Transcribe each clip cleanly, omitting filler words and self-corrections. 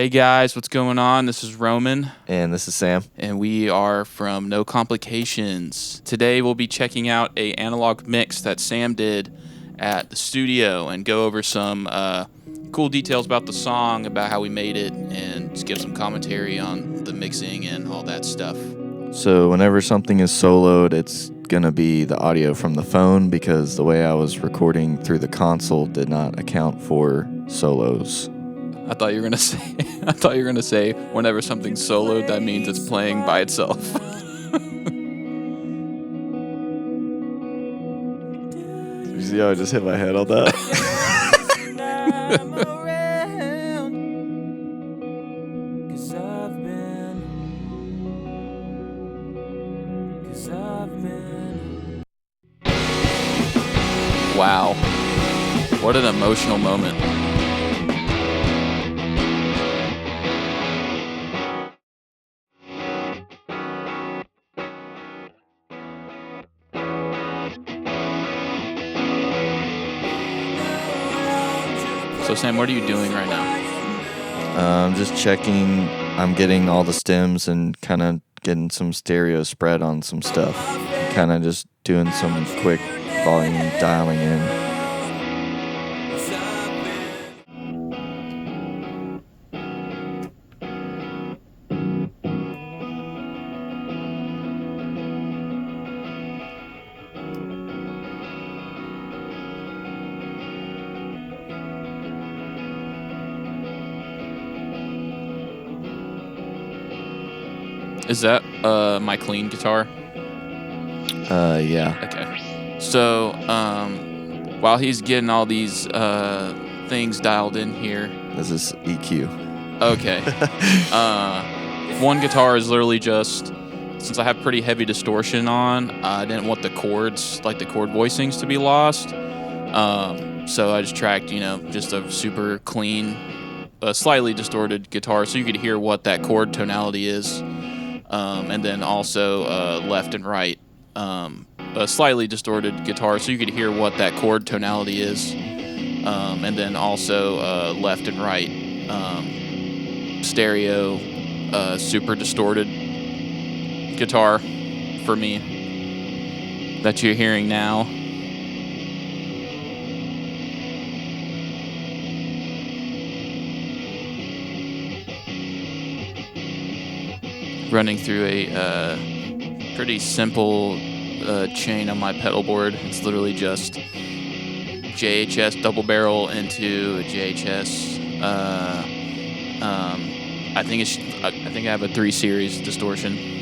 Hey guys, what's going on? This is Roman, And this is Sam. and we are from No Complications. Today we'll be checking out a analog mix that Sam did at the studio and go over some cool details about the song, about how we made it, and just give some commentary on the mixing and all that stuff. So whenever something is soloed, it's going to be the audio from the phone because the way I was recording through the console did not account for solos. I thought you were gonna say whenever something's soloed, that means it's playing by itself. You see how I just hit my head on that? Wow. What an emotional moment. So Sam, what are you doing right now? I'm just checking. I'm getting all the stems and kind of getting some stereo spread on some stuff. Kind of just doing some quick volume dialing in. Is that my clean guitar? Yeah. Okay. So while he's getting all these things dialed in here, This is EQ. okay. One guitar is literally just, since I have pretty heavy distortion on, I didn't want the chords, like the chord voicings, to be lost. So I just tracked, just a super clean, slightly distorted guitar, so you could hear what that chord tonality is. And then also left and right, a slightly distorted guitar, so you could hear what that chord tonality is. And then also left and right, stereo, super distorted guitar for me that you're hearing now. Running through a pretty simple chain on my pedal board. It's literally just JHS double barrel into a JHS. I think I have a 3 series distortion.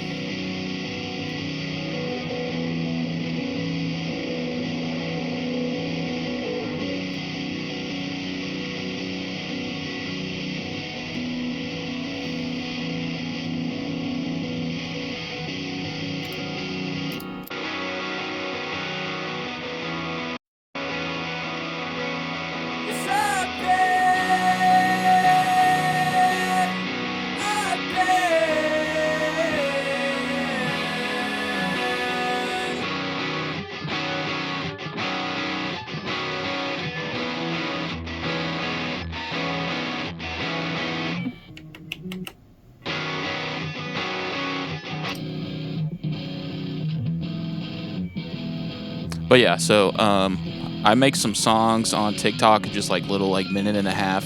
But yeah, so I make some songs on TikTok, just like little minute and a half,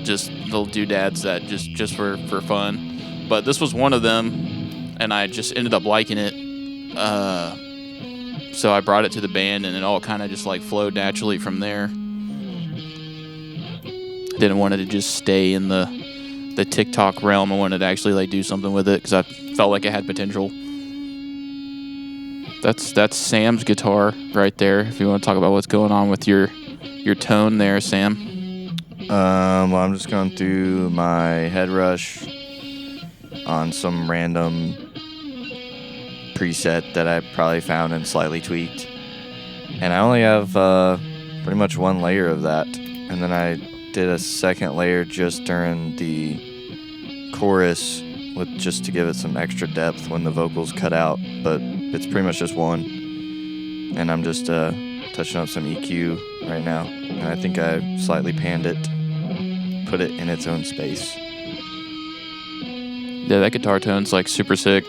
just little doodads that just for fun. But this was one of them, and I just ended up liking it. So I brought it to the band, and it all kind of just flowed naturally from there. Didn't want it to just stay in the TikTok realm. I wanted to actually do something with it because I felt like it had potential. That's Sam's guitar right there. If you want to talk about what's going on with your tone there, Sam. Well, I'm just going through my head rush on some random preset that I probably found and slightly tweaked. And I only have pretty much one layer of that. And then I did a second layer just during the chorus just to give it some extra depth when the vocals cut out. But it's pretty much just one. And I'm just touching up some EQ right now. And I think I slightly panned it, put it in its own space. Yeah, that guitar tone's like super sick.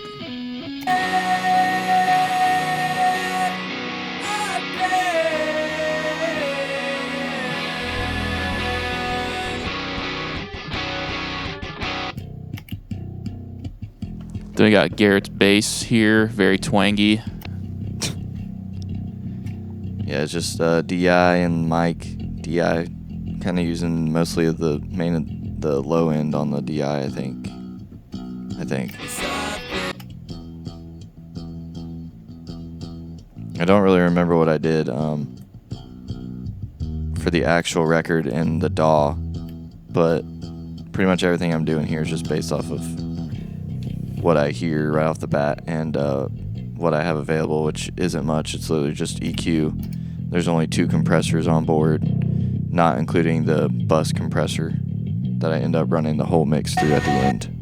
Then we got Garrett's bass here, very twangy. Yeah, it's just DI and mic. DI kind of using mostly the low end on the DI, I think. I don't really remember what I did for the actual record and the DAW, but pretty much everything I'm doing here is just based off of what I hear right off the bat and what I have available, which isn't much. It's literally just EQ. There's only 2 compressors on board, not including the bus compressor that I end up running the whole mix through at the end.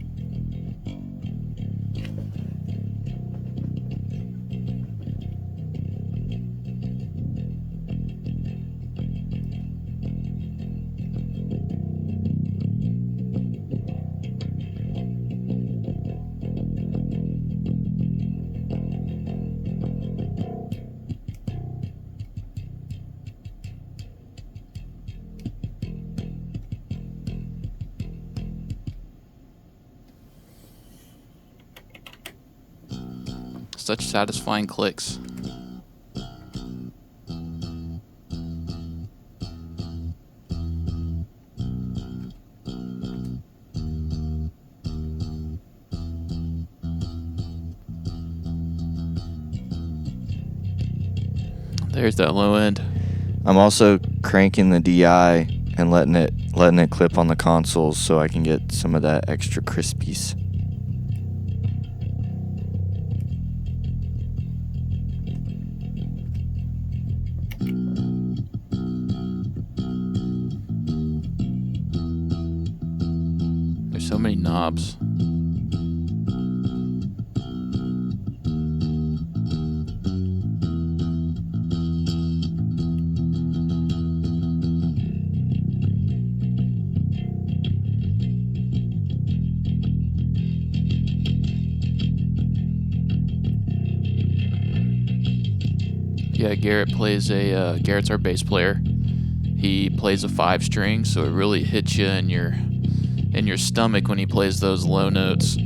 Such satisfying clicks. There's that low end. I'm also cranking the DI and letting it clip on the consoles so I can get some of that extra crispies. There's so many knobs. Yeah, Garrett's our bass player. He plays a 5-string, so it really hits you in your stomach when he plays those low notes.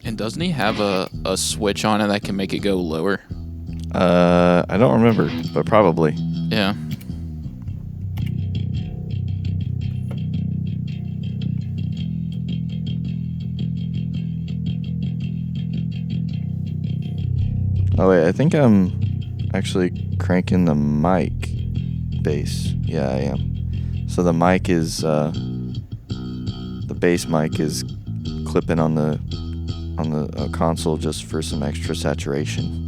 And doesn't he have a switch on it that can make it go lower? I don't remember, but probably. Yeah. Oh wait, I think I'm actually cranking the mic bass. Yeah, I am. So the mic is the bass mic is clipping on the console just for some extra saturation.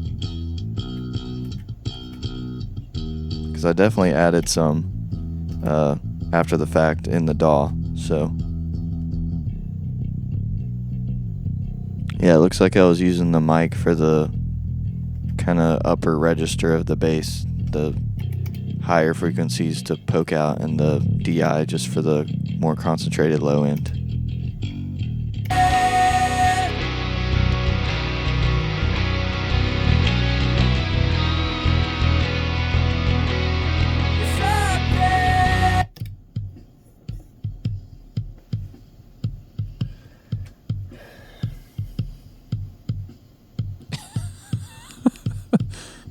Because I definitely added some after the fact in the DAW. So yeah, it looks like I was using the mic for the kind of upper register of the bass, the higher frequencies to poke out, and the DI just for the more concentrated low end.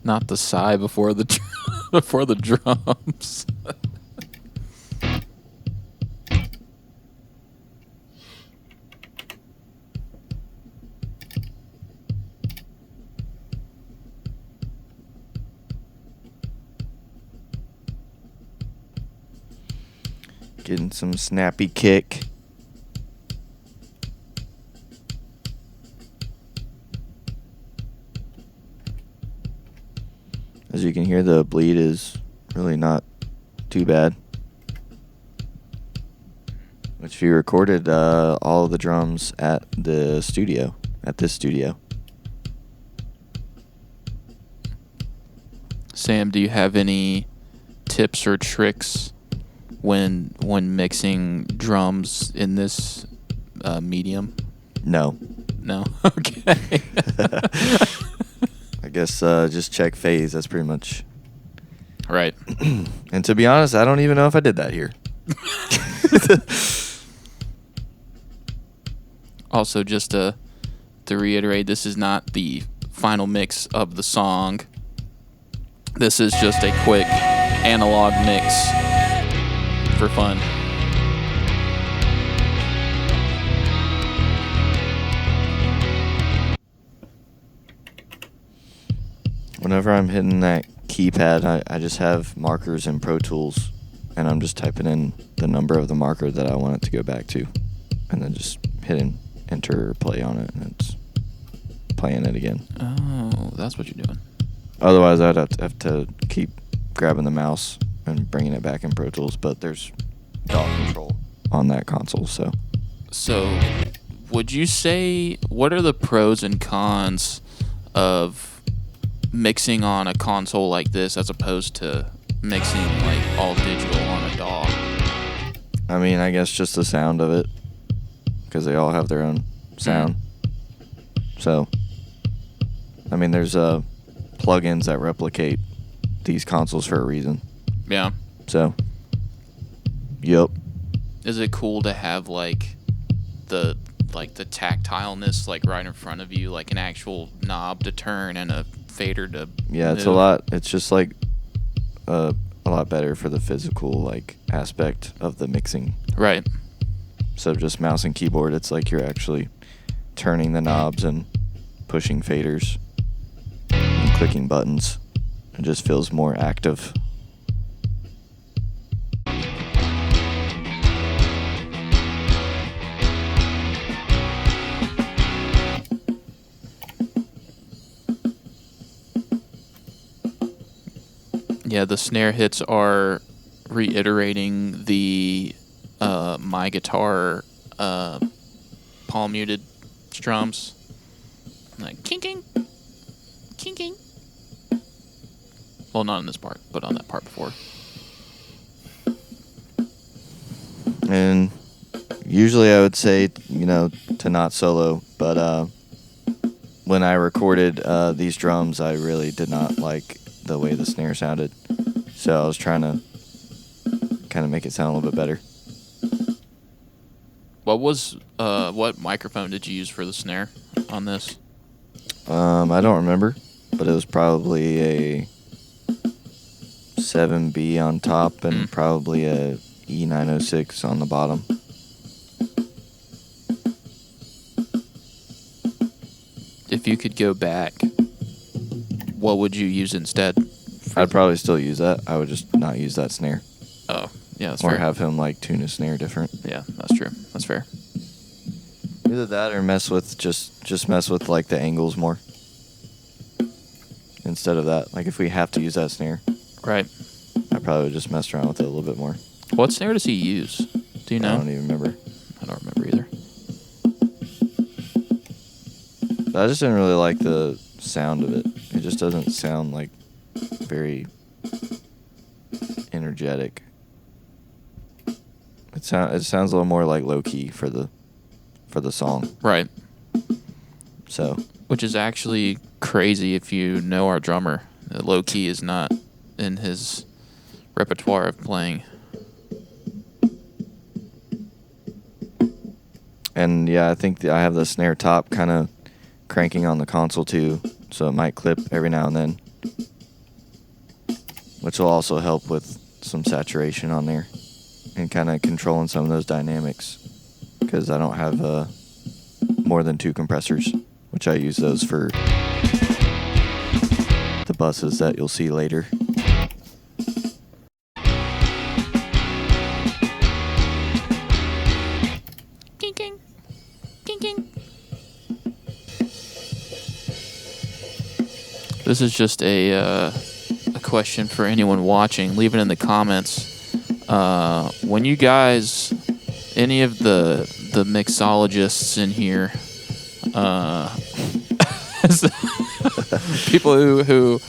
Not the sigh before the before the drums. Getting some snappy kick. As you can hear, the bleed is really not too bad. Which we recorded all of the drums at this studio. Sam, do you have any tips or tricks when mixing drums in this medium? No. No? Okay. I guess just check phase. That's pretty much... Right. And to be honest, I don't even know if I did that here. Also, just to reiterate, this is not the final mix of the song. This is just a quick analog mix for fun. Whenever I'm hitting that keypad, I just have markers in Pro Tools, and I'm just typing in the number of the marker that I want it to go back to, and then just hitting enter or play on it, and it's playing it again. Oh, that's what you're doing. Otherwise, I'd have to keep grabbing the mouse and bringing it back in Pro Tools, but there's DAW control on that console, so. So, would you say, what are the pros and cons of mixing on a console like this as opposed to mixing like all digital on a DAW? I mean, I guess just the sound of it, because they all have their own sound. So, I mean, there's plugins that replicate these consoles for a reason. Yeah. So, yep. Is it cool to have like the tactileness like right in front of you, like an actual knob to turn and a fader to Yeah, it's move? it's just like a lot better for the physical like aspect of the mixing. Right. So just mouse and keyboard, it's like you're actually turning the knobs and pushing faders and clicking buttons. It just feels more active. Yeah, the snare hits are reiterating the My Guitar palm muted strums. Like kinking, kinking. Well, not in this part, but on that part before. And usually I would say, to not solo, but when I recorded these drums, I really did not like the way the snare sounded. So I was trying to kind of make it sound a little bit better. What microphone did you use for the snare on this? I don't remember, but it was probably a 7B on top and probably a E906 on the bottom. If you could go back, what would you use instead? I'd probably still use that. I would just not use that snare. Oh, yeah, that's or fair. have him like tune a snare different. Yeah, that's true. That's fair. Either that or mess with like the angles more. Instead of that, like if we have to use that snare, Right. I probably would just mess around with it a little bit more. What snare does he use? Do you know? I don't even remember. I don't remember either. But I just didn't really like the sound of it. It just doesn't sound like very energetic. It sounds a little more like low key for the song. Right. So, Which is actually crazy if you know our drummer. Low key is not in his repertoire of playing. and yeah, I think I have the snare top kind of cranking on the console too, so it might clip every now and then, which will also help with some saturation on there and kind of controlling some of those dynamics, because I don't have more than 2 compressors, which I use those for the buses that you'll see later. Kinking. Kinking. This is just a question for anyone watching. Leave it in the comments. When you guys, any of the mixologists in here, people who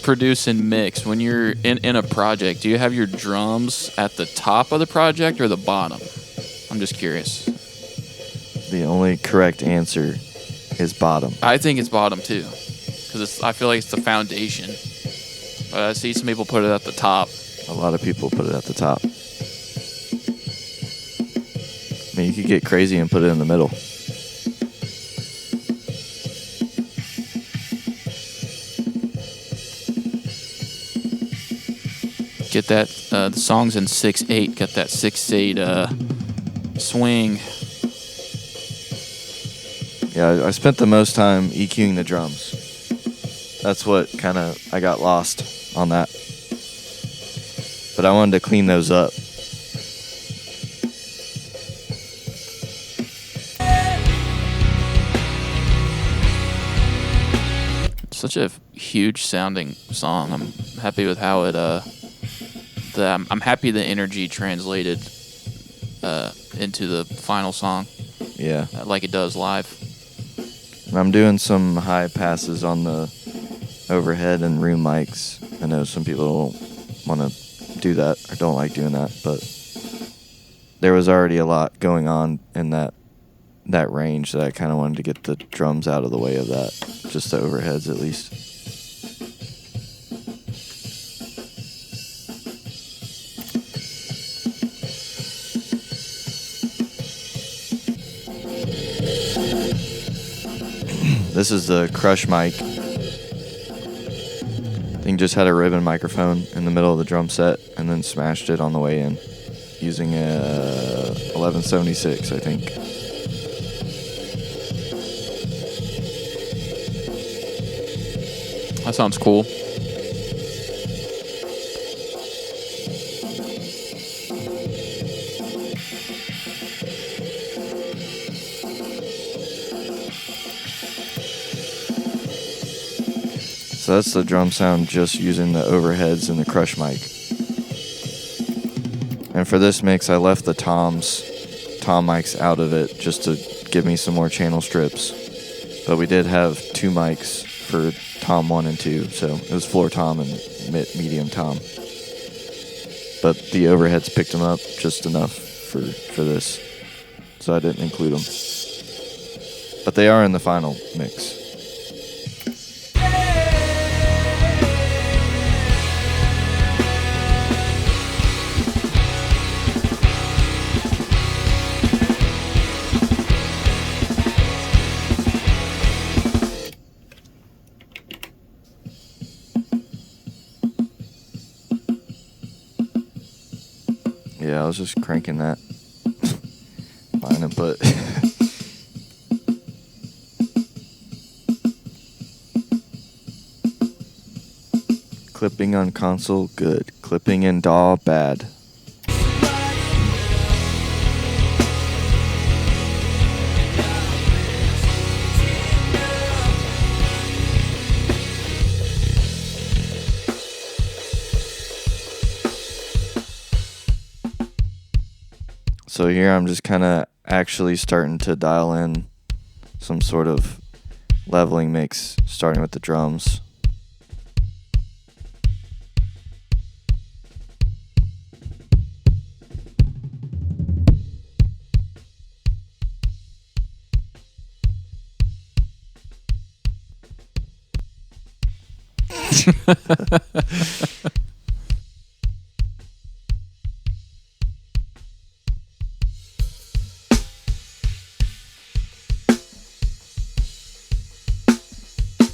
produce and mix, when you're in a project, do you have your drums at the top of the project or the bottom? I'm just curious. The only correct answer is bottom. I think it's bottom too, because I feel like it's the foundation. But I see some people put it at the top. A lot of people put it at the top. I mean, you could get crazy and put it in the middle. Get that, the song's in 6/8. Got that 6/8 swing. Yeah, I spent the most time EQing the drums. That's what kind of, I got lost on that. But I wanted to clean those up. Such a huge sounding song. I'm happy with how it I'm happy the energy translated into the final song. Yeah. Like it does live. And I'm doing some high passes on the overhead and room mics. I know some people don't want to do that or don't like doing that, but there was already a lot going on in that range that I kind of wanted to get the drums out of the way of that, just the overheads at least. This is the Crush mic. Thing just had a ribbon microphone in the middle of the drum set and then smashed it on the way in using a 1176, I think. That sounds cool. So that's the drum sound just using the overheads and the Crush mic. And for this mix, I left the tom mics out of it just to give me some more channel strips. But we did have two mics for tom 1 and 2, so it was floor tom and medium tom. But the overheads picked them up just enough for this, so I didn't include them. But they are in the final mix. Yeah, I was just cranking that line input. Clipping on console, good. Clipping in DAW, bad. So here I'm just kind of actually starting to dial in some sort of leveling mix, starting with the drums.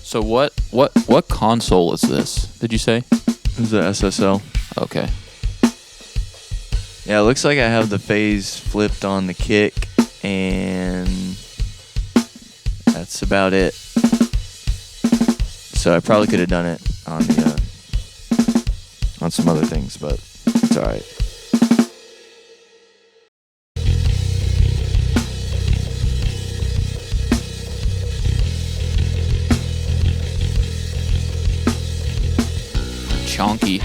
So what console is this? Did you say? This is the SSL. Okay. Yeah, it looks like I have the phase flipped on the kick, and that's about it. So I probably could have done it on the on some other things, but it's all right. chonky.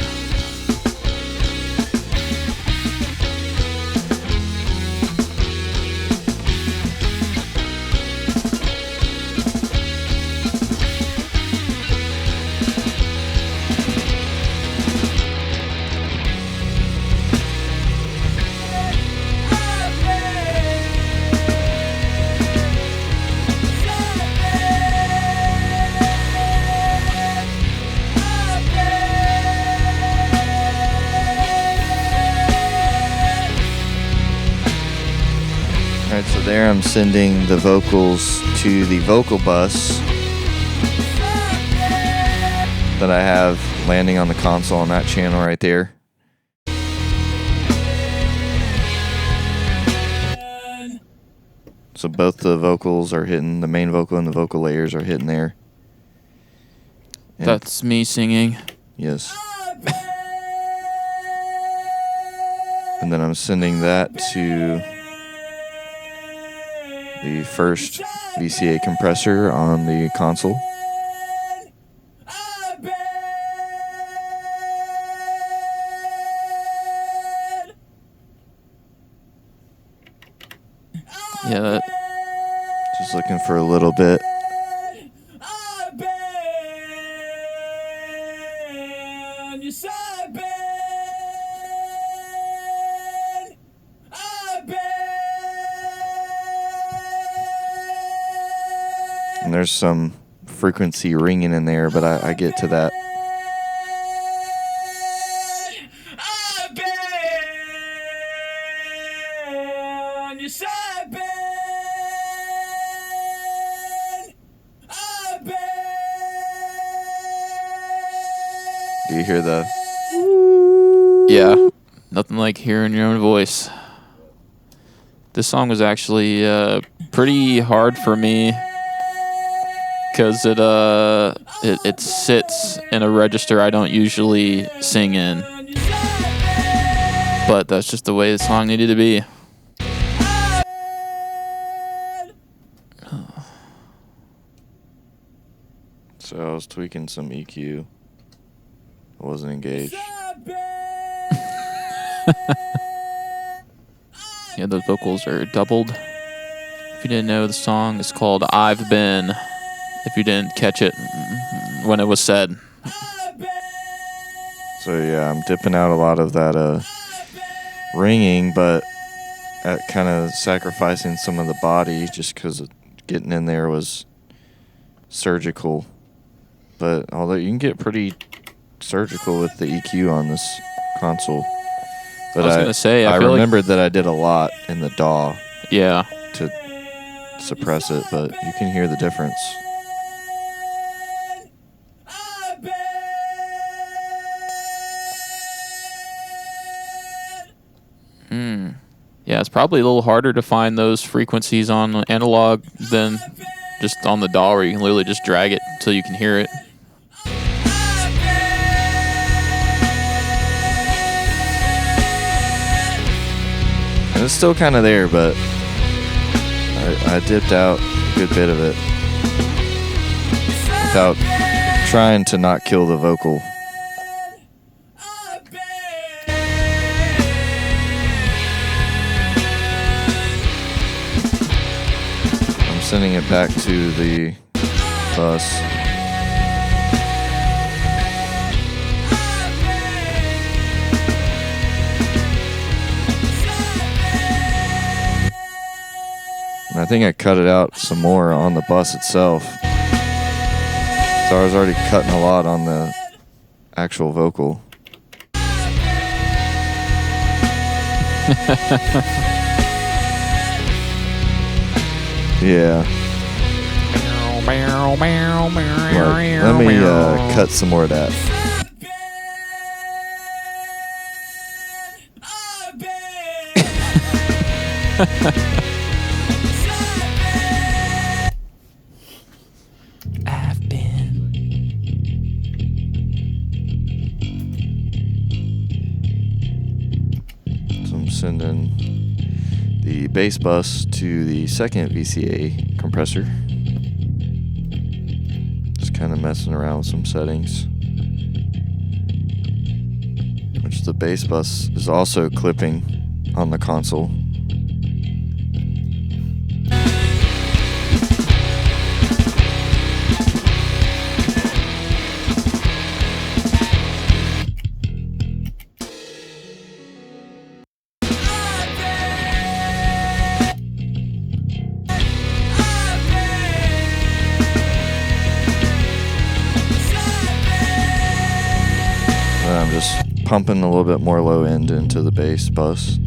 Alright, so there I'm sending the vocals to the vocal bus that I have landing on the console on that channel right there. So both the vocals are hitting, the main vocal and the vocal layers are hitting there. And That's me singing. yes. And then I'm sending that to the first VCA compressor on the console. Yeah, Just looking for a little bit. And there's some frequency ringing in there, but I get to that. Do you hear the... yeah. Nothing like hearing your own voice. This song was actually pretty hard for me because it sits in a register I don't usually sing in. But that's just the way the song needed to be. So I was tweaking some EQ. I wasn't engaged. Yeah, those vocals are doubled. If you didn't know, the song is called I've Been, if you didn't catch it when it was said. So yeah, I'm dipping out a lot of that ringing, but at kind of sacrificing some of the body just because getting in there was surgical. But although you can get pretty surgical with the EQ on this console. But I was gonna say, I feel like- remembered that I did a lot in the DAW Yeah. to suppress it, but you can hear the difference. Yeah, it's probably a little harder to find those frequencies on analog than just on the DAW, where you can literally just drag it until you can hear it. And it's still kind of there, but I dipped out a good bit of it without trying to not kill the vocal. I'm sending it back to the bus. And I think I cut it out some more on the bus itself. So I was already cutting a lot on the actual vocal. Yeah. Let me cut some more of that. I've been. So I'm sending the bass bus to the second VCA compressor. Just kind of messing around with some settings. bass bus is also clipping on the console. And I'm just pumping a little bit more low end into the bass bus.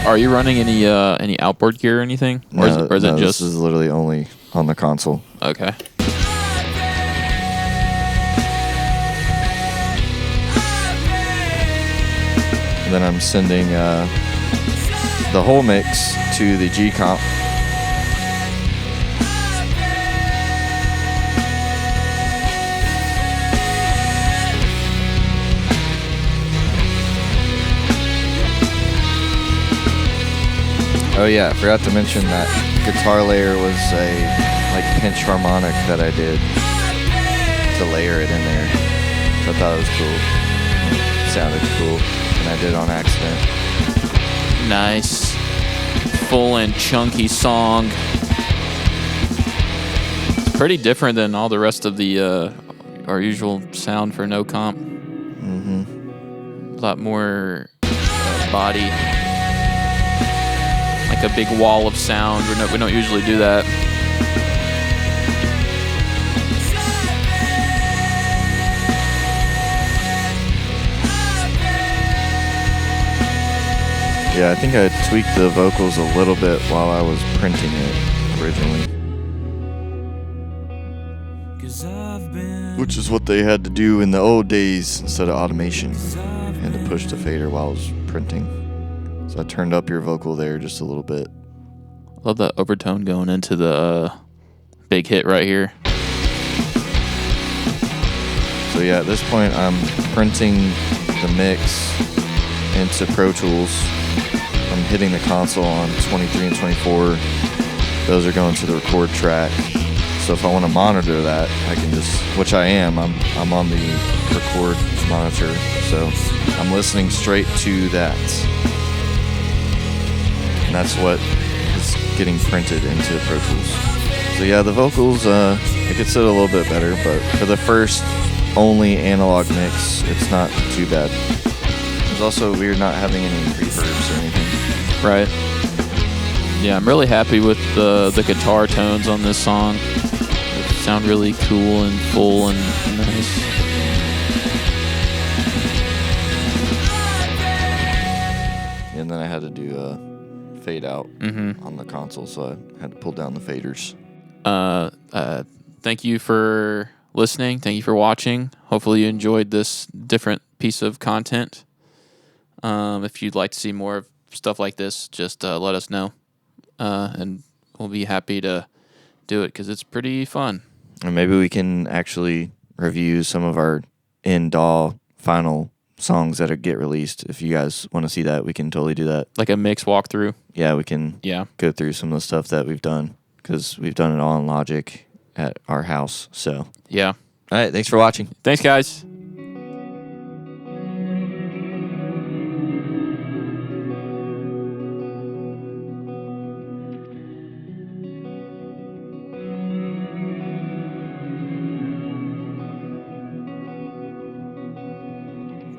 Are you running any outboard gear or anything? Or No, is it just... this is literally only on the console. Okay. And then I'm sending the whole mix to the G-Comp. Oh yeah, I forgot to mention that guitar layer was a pinch harmonic that I did to layer it in there. So I thought it was cool. It sounded cool, and I did it on accident. Nice. Full and chunky song. It's pretty different than all the rest of the our usual sound for No Comp. Mm-hmm. A lot more body. Like a big wall of sound. We don't usually do that. Yeah, I think I tweaked the vocals a little bit while I was printing it originally. Which is what they had to do in the old days instead of automation. And to push the fader while I was printing. So I turned up your vocal there just a little bit. Love that overtone going into the big hit right here. So yeah, at this point I'm printing the mix into Pro Tools. I'm hitting the console on 23 and 24. Those are going to the record track. So if I want to monitor that, I can just, which I am, I'm on the record monitor. So I'm listening straight to that. And that's what is getting printed into Pro Tools. So yeah, the vocals, it could sit a little bit better, but for the first only analog mix, it's not too bad. It's also weird not having any reverbs or anything. Right. Yeah, I'm really happy with the guitar tones on this song. They sound really cool and full and nice. And then I had to do a fade out Mm-hmm. on the console, so I had to pull down the faders. Thank you for listening. Thank you for watching. Hopefully you enjoyed this different piece of content. If you'd like to see more of stuff like this, just let us know. And we'll be happy to do it because it's pretty fun. And maybe we can actually review some of our in-DAW final songs that get released. If you guys want to see that, we can totally do that. Like a mix walkthrough. Yeah, we can go through some of the stuff that we've done because we've done it all in Logic at our house. So, Yeah. all right, thanks for watching. Thanks, guys.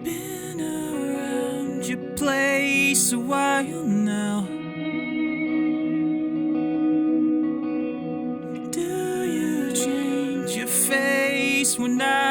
Been around your place a while now. Do you change your face when I